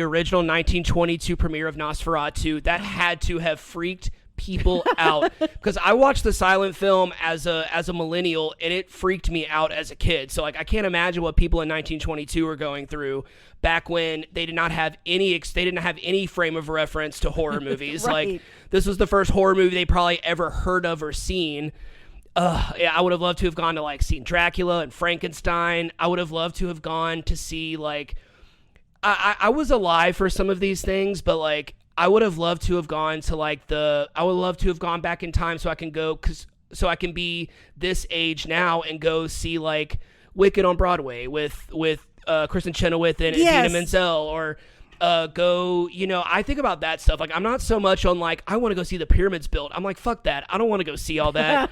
original 1922 premiere of Nosferatu. That had to have freaked people out because I watched the silent film as a millennial and it freaked me out as a kid. So like, I can't imagine what people in 1922 were going through back when they did not have any frame of reference to horror movies. Like, this was the first horror movie they probably ever heard of or seen. I would have loved to have gone to like seen Dracula and Frankenstein. I would have loved to have gone to see like I was alive for some of these things, but like I would have loved to have gone to like I would love to have gone back in time so I can be this age now and go see like Wicked on Broadway with Kristen Chenoweth and Idina Menzel, or go, you know, I think about that stuff. Like, I'm not so much on like, I want to go see the pyramids built. I'm like, fuck that. I don't want to go see all that.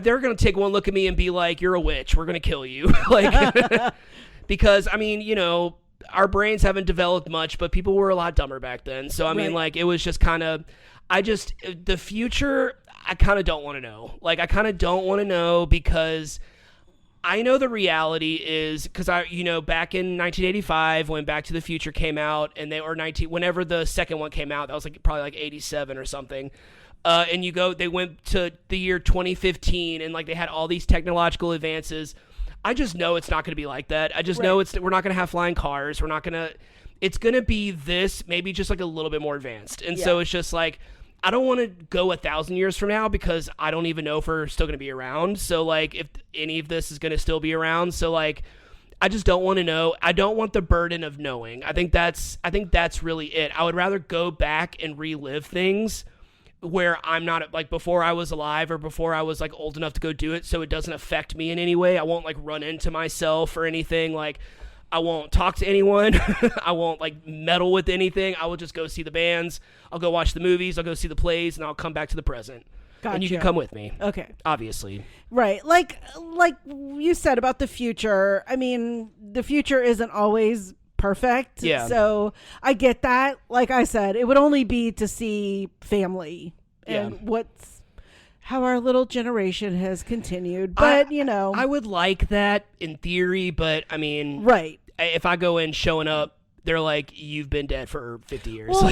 They're going to take one look at me and be like, you're a witch. We're going to kill you. Like, because I mean, you know, our brains haven't developed much, but people were a lot dumber back then. So, I mean, like, it was just kind of, the future, I kind of don't want to know. Like, I kind of don't want to know because I know the reality is because back in 1985 when Back to the Future came out, and whenever the second one came out, that was probably 87 or something. And they went to the year 2015, and they had all these technological advances. I just know it's not going to be like that. I just know we're not going to have flying cars. It's going to be this, maybe just a little bit more advanced. And so it's just I don't want to go 1,000 years from now because I don't even know if we're still going to be around. So if any of this is going to still be around. So I just don't want to know. I don't want the burden of knowing. I think that's really it. I would rather go back and relive things where I'm not before I was alive or before I was old enough to go do it, so it doesn't affect me in any way. I won't run into myself or anything. I won't talk to anyone. I won't meddle with anything. I will just go see the bands. I'll go watch the movies. I'll go see the plays, and I'll come back to the present. Gotcha. And you can come with me. Okay. Obviously. Right. Like you said about the future. I mean, the future isn't always perfect. Yeah. So I get that. Like I said, it would only be to see family and how our little generation has continued. But, I would like that in theory, but I mean, right. If I go in showing up, they're like, you've been dead for 50 years. Well,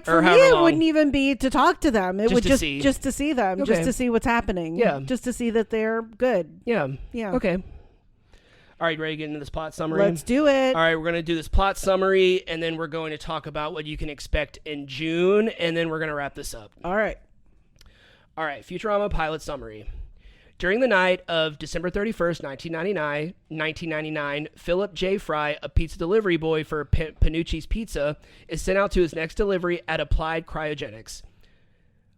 for me, it wouldn't even be to talk to them. It would just to see them, okay. just to see what's happening. Yeah. Just to see that they're good. Yeah. Yeah. Okay. All right, ready to get into this plot summary? Let's do it. All right, we're going to do this plot summary, and then we're going to talk about what you can expect in June, and then we're going to wrap this up. All right. All right, Futurama pilot summary. During the night of December 31st, 1999, Philip J. Fry, a pizza delivery boy for Panucci's Pizza, is sent out to his next delivery at Applied Cryogenics.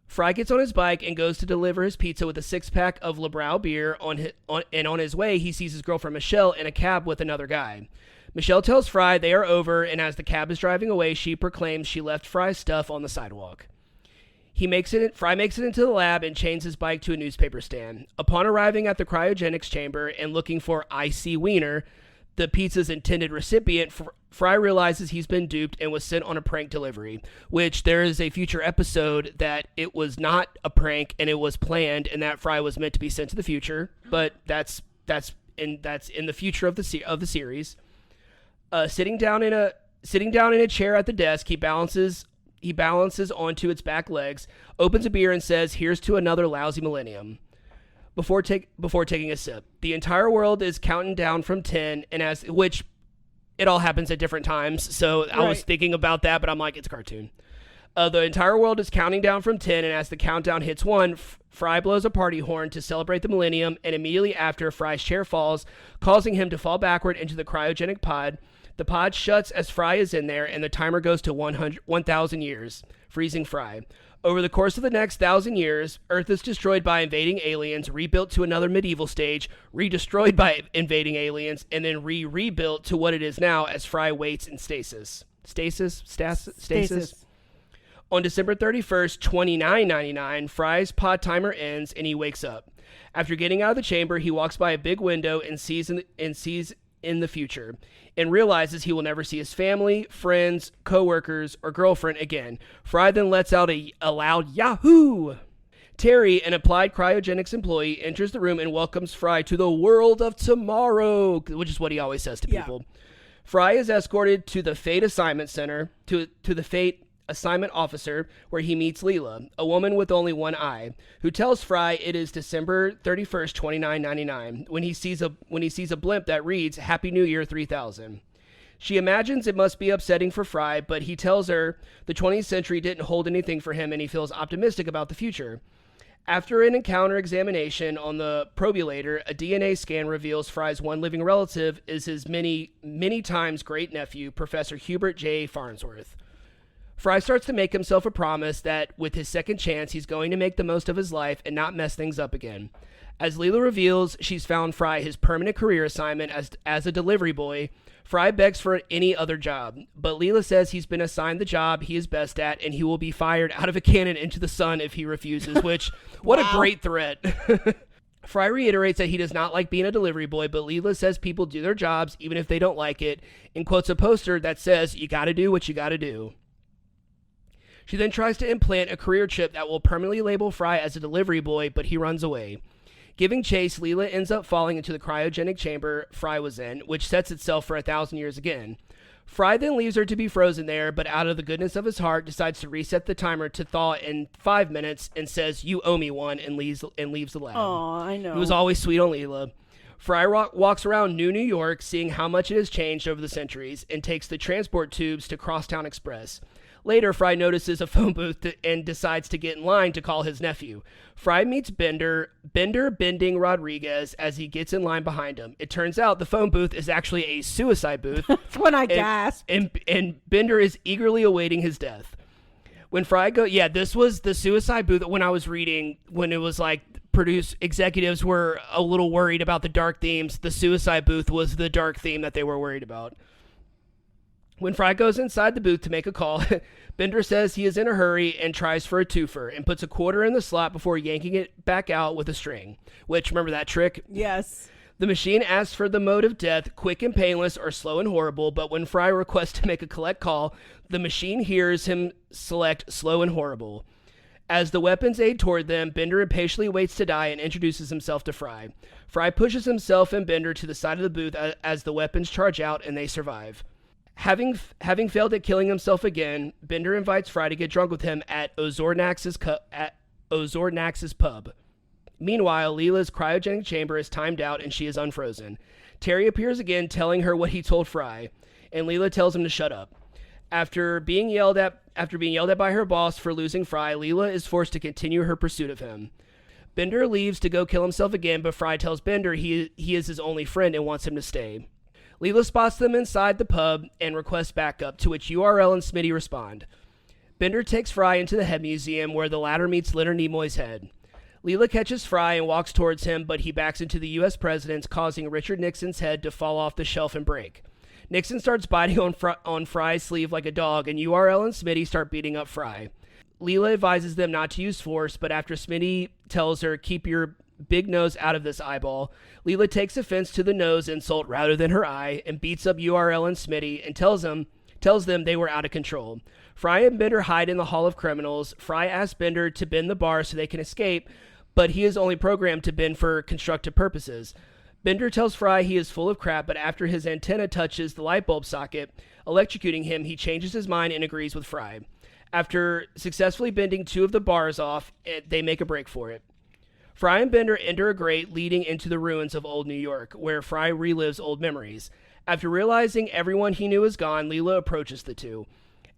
Fry gets on his bike and goes to deliver his pizza with a six-pack of LeBrow beer. On his way, he sees his girlfriend Michelle in a cab with another guy. Michelle tells Fry they are over, and as the cab is driving away, she proclaims she left Fry's stuff on the sidewalk. Fry makes it into the lab and chains his bike to a newspaper stand. Upon arriving at the cryogenics chamber and looking for I.C. Wiener, the pizza's intended recipient, Fry realizes he's been duped and was sent on a prank delivery, which there is a future episode that it was not a prank and it was planned, and that Fry was meant to be sent to the future, but that's in the future of the series. Sitting down in a chair at the desk, he balances onto its back legs, opens a beer, and says, "Here's to another lousy millennium." Before taking a sip, the entire world is counting down from 10, and which it all happens at different times. So I was thinking about that, but I'm like, it's a cartoon. The entire world is counting down from 10, and as the countdown hits 1, Fry blows a party horn to celebrate the millennium, and immediately after, Fry's chair falls, causing him to fall backward into the cryogenic pod. The pod shuts as Fry is in there, and the timer goes to 1,000 years, freezing Fry. Over the course of the next 1,000 years, Earth is destroyed by invading aliens, rebuilt to another medieval stage, redestroyed by invading aliens, and then rebuilt to what it is now as Fry waits in stasis. Stasis? On December 31st, 2999, Fry's pod timer ends, and he wakes up. After getting out of the chamber, he walks by a big window and sees in the future, and realizes he will never see his family, friends, co-workers, or girlfriend again. Fry then lets out a loud Yahoo! Terry, an Applied Cryogenics employee, enters the room and welcomes Fry to the world of tomorrow, which is what he always says to people. Yeah. Fry is escorted to the Fate Assignment Center, to the Fate Assignment Officer, where he meets Leela, a woman with only one eye, who tells Fry it is December 31st, 2999, when he sees a blimp that reads Happy New Year 3000. She imagines it must be upsetting for Fry, but he tells her the 20th century didn't hold anything for him and he feels optimistic about the future. After an encounter examination on the probulator, a DNA scan reveals Fry's one living relative is his many, many times great-nephew, Professor Hubert J. Farnsworth. Fry starts to make himself a promise that with his second chance, he's going to make the most of his life and not mess things up again. As Leela reveals, she's found Fry his permanent career assignment as a delivery boy. Fry begs for any other job, but Leela says he's been assigned the job he is best at, and he will be fired out of a cannon into the sun if he refuses, which, what a great threat. Fry reiterates that he does not like being a delivery boy, but Leela says people do their jobs even if they don't like it, and quotes a poster that says, "You gotta do what you gotta do." She then tries to implant a career chip that will permanently label Fry as a delivery boy, but he runs away. Giving chase, Leela ends up falling into the cryogenic chamber Fry was in, which sets itself for 1,000 years again. Fry then leaves her to be frozen there, but out of the goodness of his heart decides to reset the timer to thaw in 5 minutes and says, "You owe me one," and leaves the lab. Oh, I know. It was always sweet on Leela. Fry walks around New York, seeing how much it has changed over the centuries, and takes the transport tubes to Crosstown Express. Later, Fry notices a phone booth and decides to get in line to call his nephew. Fry meets Bender Bending Rodriguez, as he gets in line behind him. It turns out the phone booth is actually a suicide booth. That's when I gasped. And Bender is eagerly awaiting his death. When Fry this was the suicide booth when I was reading, when it was like executives were a little worried about the dark themes. The suicide booth was the dark theme that they were worried about. When Fry goes inside the booth to make a call, Bender says he is in a hurry and tries for a twofer and puts a quarter in the slot before yanking it back out with a string. Which, remember that trick? Yes. The machine asks for the mode of death, quick and painless or slow and horrible, but when Fry requests to make a collect call, the machine hears him select slow and horrible. As the weapons aid toward them, Bender impatiently waits to die and introduces himself to Fry. Fry pushes himself and Bender to the side of the booth as the weapons charge out and they survive. Having failed at killing himself again, Bender invites Fry to get drunk with him at Ozornax's pub. Meanwhile, Leela's cryogenic chamber is timed out and she is unfrozen. Terry appears again, telling her what he told Fry, and Leela tells him to shut up. After being yelled at by her boss for losing Fry, Leela is forced to continue her pursuit of him. Bender leaves to go kill himself again, but Fry tells Bender he is his only friend and wants him to stay. Leela spots them inside the pub and requests backup, to which URL and Smitty respond. Bender takes Fry into the head museum, where the latter meets Leonard Nimoy's head. Leela catches Fry and walks towards him, but he backs into the U.S. president's, causing Richard Nixon's head to fall off the shelf and break. Nixon starts biting on Fry's sleeve like a dog, and URL and Smitty start beating up Fry. Leela advises them not to use force, but after Smitty tells her, "Keep your big nose out of this eyeball," Leela takes offense to the nose insult rather than her eye and beats up URL and Smitty and tells them they were out of control. Fry and Bender hide in the Hall of Criminals. Fry asks Bender to bend the bar so they can escape, but he is only programmed to bend for constructive purposes. Bender tells Fry he is full of crap, but after his antenna touches the light bulb socket, electrocuting him, he changes his mind and agrees with Fry. After successfully bending 2 of the bars off, they make a break for it. Fry and Bender enter a grate leading into the ruins of old New York, where Fry relives old memories. After realizing everyone he knew is gone, Leela approaches the two.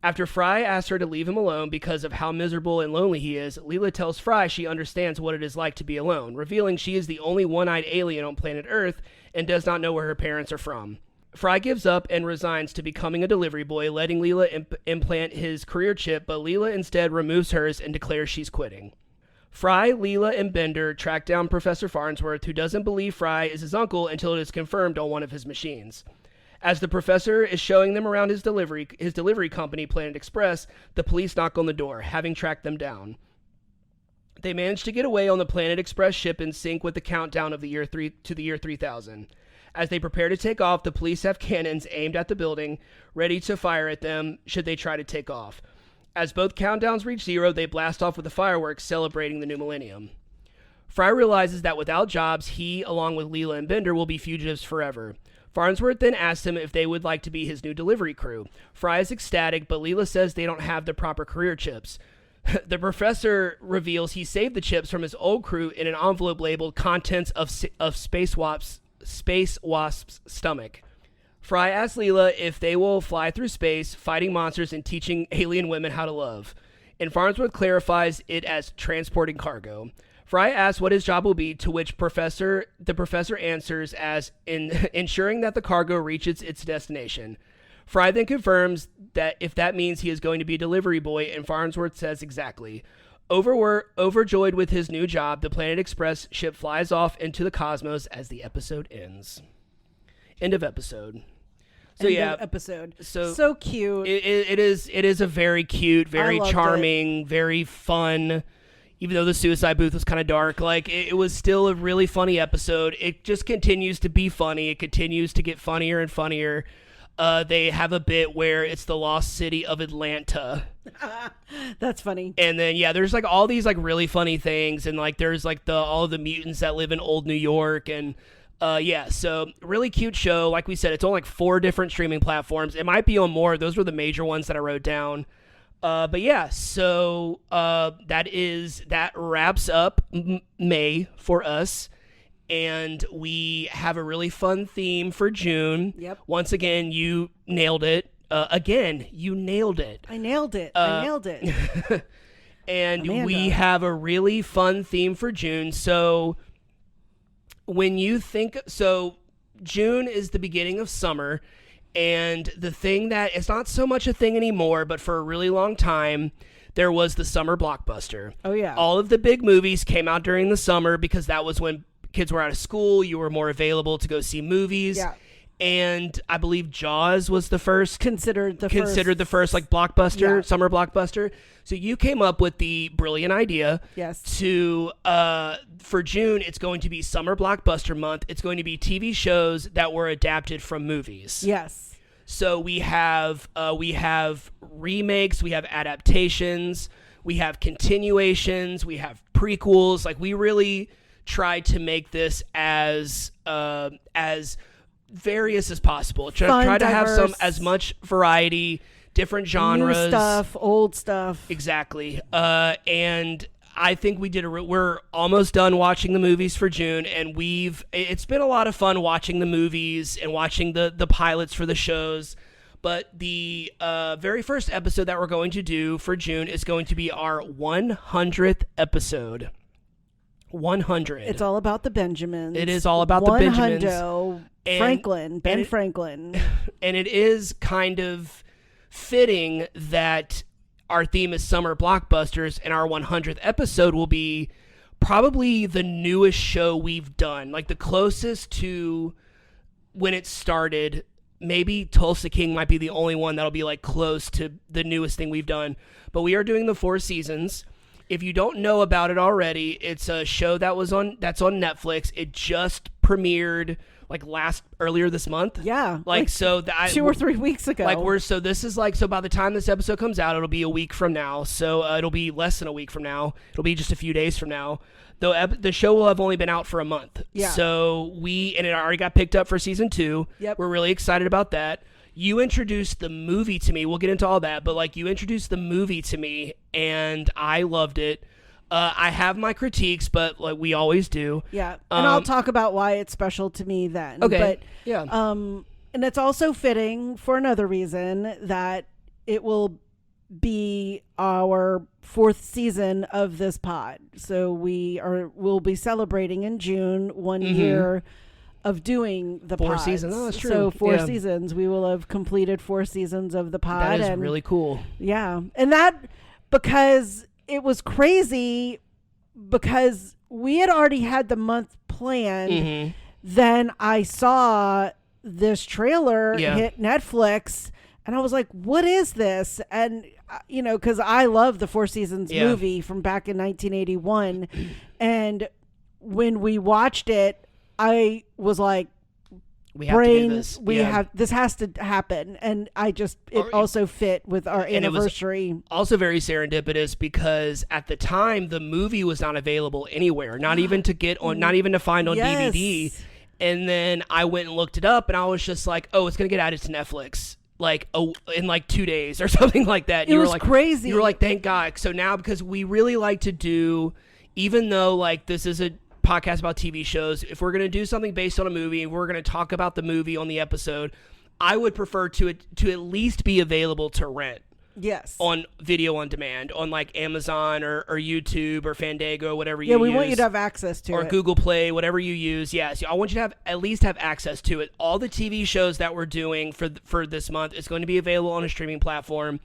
After Fry asks her to leave him alone because of how miserable and lonely he is, Leela tells Fry she understands what it is like to be alone, revealing she is the only one-eyed alien on planet Earth and does not know where her parents are from. Fry gives up and resigns to becoming a delivery boy, letting Leela implant his career chip, but Leela instead removes hers and declares she's quitting. Fry, Leela, and Bender track down Professor Farnsworth, who doesn't believe Fry is his uncle until it is confirmed on one of his machines. As the professor is showing them around his delivery company, Planet Express, the police knock on the door, having tracked them down. They manage to get away on the Planet Express ship in sync with the countdown of the year 3000. As they prepare to take off, the police have cannons aimed at the building, ready to fire at them should they try to take off. As both countdowns reach 0, they blast off with the fireworks, celebrating the new millennium. Fry realizes that without jobs, he, along with Leela and Bender, will be fugitives forever. Farnsworth then asks him if they would like to be his new delivery crew. Fry is ecstatic, but Leela says they don't have the proper career chips. The professor reveals he saved the chips from his old crew in an envelope labeled "Contents of Space Wasp's stomach." Fry asks Leela if they will fly through space, fighting monsters and teaching alien women how to love. And Farnsworth clarifies it as transporting cargo. Fry asks what his job will be, to which the professor answers as in ensuring that the cargo reaches its destination. Fry then confirms that if that means he is going to be a delivery boy, and Farnsworth says exactly. Overjoyed with his new job, the Planet Express ship flies off into the cosmos as the episode ends. End of episode. So Episode. So cute. It is a very cute, very charming, very fun. Even though the suicide booth was kind of dark, like it was still a really funny episode. It just continues to be funny. It continues to get funnier and funnier. they have a bit where it's the lost city of Atlanta. That's funny. And then there's like all these like really funny things, and like there's like all of the mutants that live in old New York, and so really cute show. Like we said, it's on like 4 different streaming platforms. It might be on more. Those were the major ones that I wrote down. So that wraps up May for us. And we have a really fun theme for June. Yep. Once again, you nailed it. You nailed it. I nailed it. And Amanda. We have a really fun theme for June. So when you think, June is the beginning of summer. And the thing that, it's not so much a thing anymore, but for a really long time, there was the summer blockbuster. Oh, yeah. All of the big movies came out during the summer because that was when kids were out of school. You were more available to go see movies. Yeah. And I believe Jaws was the first considered the first like blockbuster, summer blockbuster. So you came up with the brilliant idea. Yes. To for June, it's going to be summer blockbuster month. It's going to be TV shows that were adapted from movies. Yes. So we have remakes, we have adaptations, we have continuations, we have prequels. Like we really tried to make this as various as possible. Try to have as much variety, different genres, new stuff, old stuff. Exactly. And I think we did we're almost done watching the movies for June, and it's been a lot of fun watching the movies and watching the pilots for the shows. But the very first episode that we're going to do for June is going to be our 100th episode. 100. It's all about the Benjamins. It is all about the Benjamins. Ben Franklin. And it is kind of fitting that our theme is summer blockbusters, and our 100th episode will be probably the newest show we've done. Like the closest to when it started. Maybe Tulsa King might be the only one that'll be like close to the newest thing we've done. But we are doing the 4 seasons. If you don't know about it already, it's a show that's on Netflix. It just premiered like earlier this month. Yeah. Like so that 2 or 3 weeks ago. So this is like, so by the time this episode comes out, it'll be a week from now. So it'll be less than a week from now. It'll be just a few days from now. Though the show will have only been out for a month. Yeah. So it already got picked up for season 2. Yep. We're really excited about that. You introduced the movie to me. We'll get into all that, but like you introduced the movie to me, and I loved it. I have my critiques, but like we always do. Yeah, and I'll talk about why it's special to me then. Okay. But, yeah. And it's also fitting for another reason that it will be our 4th season of this pod. So we'll be celebrating in June 1 year of doing the 4 pods. seasons. Oh, that's true. So 4 seasons. We will have completed 4 seasons of the pod. That is really cool. Yeah. And that, because it was crazy, because we had already had the month planned. Then I saw this trailer hit Netflix, and I was like, what is this? And, because I love the 4 Seasons movie from back in 1981. And when we watched it, I was like, we have to do this. This has to happen. And it also fit with our anniversary. It was also very serendipitous because at the time the movie was not available anywhere, not even to get on, not even to find on DVD. And then I went and looked it up, and I was just like, oh, it's going to get added to Netflix in like 2 days or something like that. It was crazy. You were like, thank God. So now, because we really like to do, even though like this is a podcast about TV shows, if we're going to do something based on a movie, we're going to talk about the movie on the episode, I would prefer to at least be available to rent. Yes. On video on demand on like Amazon or YouTube or Fandango, whatever you use. Yeah, we want you to have access to it. Or Google Play, whatever you use. Yes, I want you to at least have access to it. All the TV shows that we're doing for this month is going to be available on a streaming platform,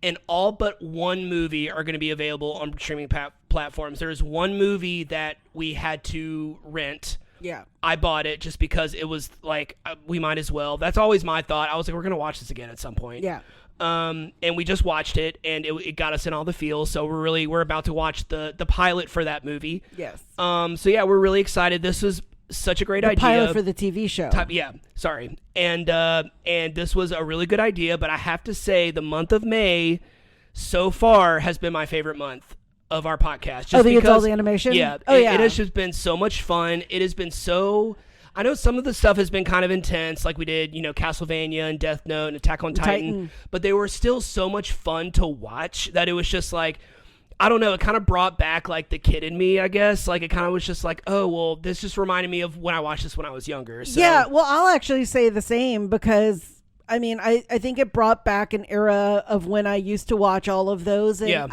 and all but one movie are going to be available on streaming platforms. There's one movie that we had to rent. Yeah. I bought it just because it was like, we might as well. That's always my thought. I was like, we're going to watch this again at some point. Yeah. And we just watched it, and it got us in all the feels. So we're about to watch the pilot for that movie. Yes. So yeah, we're really excited. This was such a great The idea. pilot for the TV show. Sorry. And this was a really good idea, but I have to say the month of May so far has been my favorite month of our podcast. Just the because, adult animation? Yeah. It has just been so much fun. It has been so... I know some of the stuff has been kind of intense, like we did, Castlevania and Death Note and Attack on Titan, but they were still so much fun to watch that it was just like, I don't know, it kind of brought back like the kid in me, I guess. Like it kind of was just like, oh, well, this just reminded me of when I watched this when I was younger. So. Yeah, well, I'll actually say the same because I mean, I think it brought back an era of when I used to watch all of those, and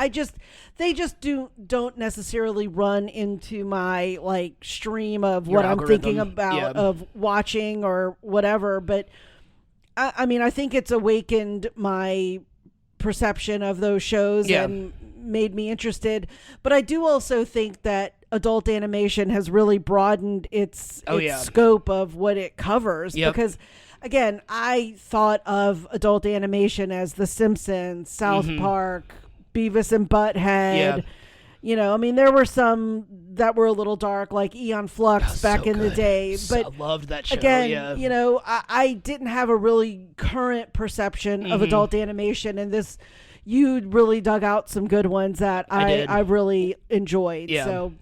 they just don't necessarily run into my like stream of Your what algorithm. I'm thinking about of watching or whatever. But I mean, I think it's awakened my perception of those shows and made me interested. But I do also think that adult animation has really broadened its scope of what it covers because. Again, I thought of adult animation as The Simpsons, South Park, Beavis and Butthead. I mean, there were some that were a little dark, like Eon Flux back in the day. But I loved that show. Again, I didn't have a really current perception of adult animation, and you really dug out some good ones that I really enjoyed. Yeah. So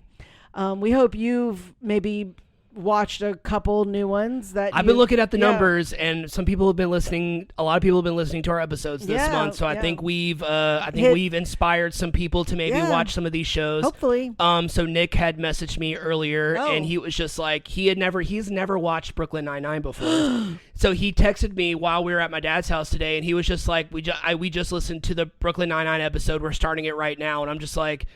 we hope you've maybe watched a couple new ones that I've been looking at the numbers, and some people have been listening. A lot of people have been listening to our episodes this month, so I think we've inspired some people to maybe watch some of these shows. Hopefully. So Nick had messaged me earlier, and he was just like, he's never watched Brooklyn Nine-Nine before. So he texted me while we were at my dad's house today, and he was just like, we just listened to the Brooklyn Nine-Nine episode. We're starting it right now, and I'm just like,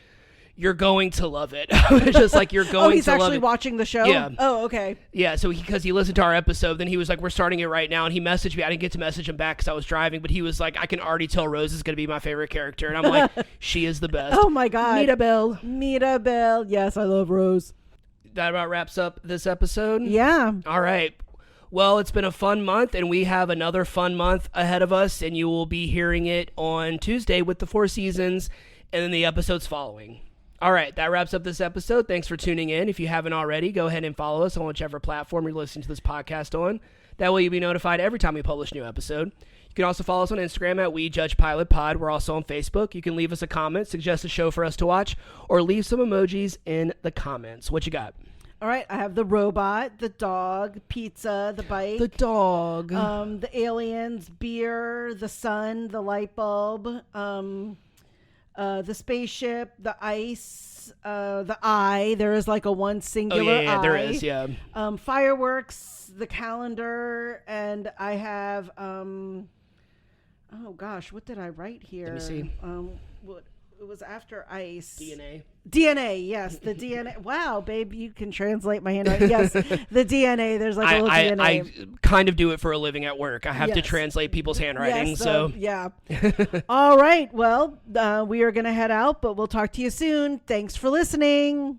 you're going to love it. It's just like, you're going to love it. He's actually watching the show? Yeah. Oh, okay. Yeah, so because he listened to our episode, then he was like, we're starting it right now, and he messaged me. I didn't get to message him back because I was driving, but he was like, I can already tell Rose is going to be my favorite character. And I'm like, she is the best. Oh, my God. Mita Bell. Yes, I love Rose. That about wraps up this episode? Yeah. All right. Well, it's been a fun month, and we have another fun month ahead of us, and you will be hearing it on Tuesday with the 4 seasons, and then the episodes following. All right, that wraps up this episode. Thanks for tuning in. If you haven't already, go ahead and follow us on whichever platform you're listening to this podcast on. That way you'll be notified every time we publish a new episode. You can also follow us on Instagram at WeJudgePilotPod. We're also on Facebook. You can leave us a comment, suggest a show for us to watch, or leave some emojis in the comments. What you got? All right, I have the robot, the dog, pizza, the bike. The dog. The aliens, beer, the sun, the light bulb, the spaceship, the ice, the eye. There is like a one singular eye. There is, fireworks, the calendar, and I have, oh gosh, what did I write here? Let me see. It was after ice. DNA, yes, the DNA. Wow, babe, you can translate my handwriting. Yes, the DNA. There's like a little DNA. I kind of do it for a living at work. I have to translate people's handwriting. Yes, so yeah. All right. Well, we are going to head out, but we'll talk to you soon. Thanks for listening.